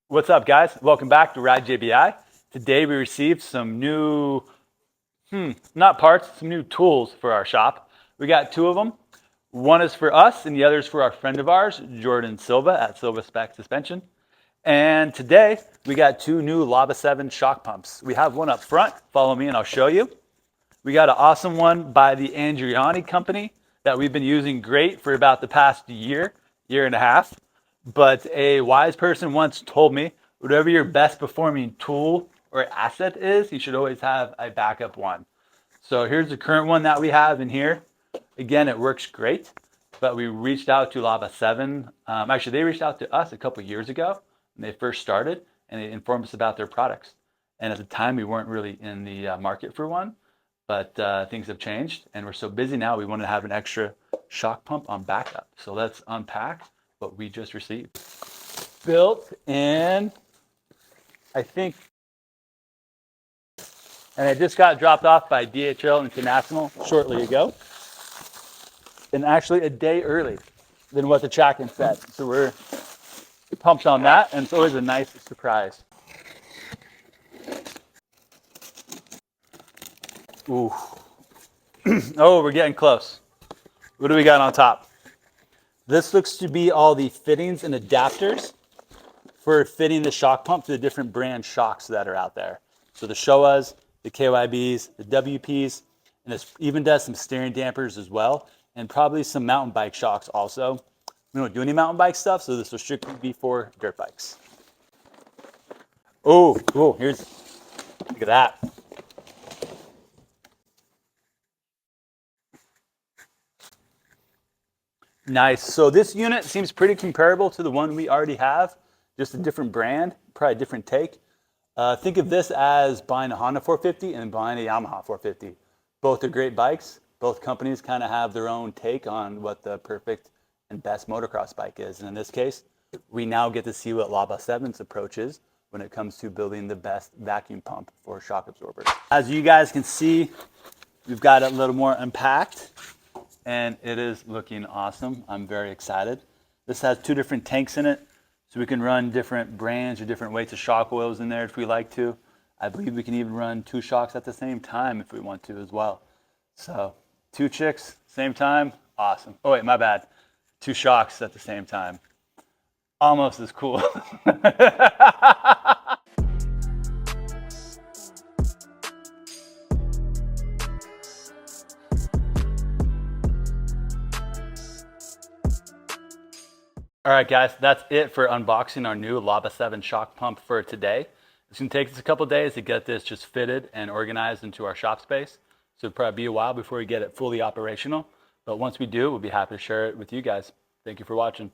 What's up, guys? Welcome back to RideJBI. Today we received some new, not parts, some new tools for our shop. We got two of them. One is for us and the other is for our friend of ours, Jordan Silva at Silva Spec Suspension. And today we got two new LABA7 shock pumps. We have one up front. Follow me and I'll show you. We got an awesome one by the Andriani company that we've been using great for about the past year and a half. But a wise person once told me, whatever your best performing tool or asset is, you should always have a backup one. So here's the current one that we have in here. Again, it works great, but we reached out to LABA7. Actually, they reached out to us a couple years ago when they first started, and they informed us about their products. And at the time, we weren't really in the market for one, but things have changed, and we're so busy now, we wanted to have an extra shock pump on backup. So let's unpack what we just received. Built in, I think, and it just got dropped off by DHL International shortly ago, and actually a day early than what the tracking said. So we're pumped on that, and it's always a nice surprise. Ooh. Oh, we're getting close. What do we got on top? This looks to be all the fittings and adapters for fitting the shock pump to the different brand shocks that are out there. So the Showas, the KYBs, the WPs, and this even does some steering dampers as well, and probably some mountain bike shocks also. We don't do any mountain bike stuff, so this will strictly be for dirt bikes. Oh, cool. Look at that. Nice. So this unit seems pretty comparable to the one we already have, just a different brand, probably a different take. Think of this as buying a Honda 450 and buying a Yamaha 450. Both are great bikes. Both companies kind of have their own take on what the perfect and best motocross bike is. And in this case, we now get to see what LABA7's approach is when it comes to building the best vacuum pump for shock absorbers. As you guys can see, we've got it a little more unpacked, and it is looking awesome. I'm very excited. This has two different tanks in it, so we can run different brands or different weights of shock oils in there if we like to. I believe we can even run two shocks at the same time if we want to as well. So two chicks, same time, awesome. Oh wait, my bad. Two shocks at the same time. Almost as cool. All right, guys, that's it for unboxing our new LABA7 shock pump for today. It's gonna take us a couple days to get this just fitted and organized into our shop space. So it'll probably be a while before we get it fully operational. But once we do, we'll be happy to share it with you guys. Thank you for watching.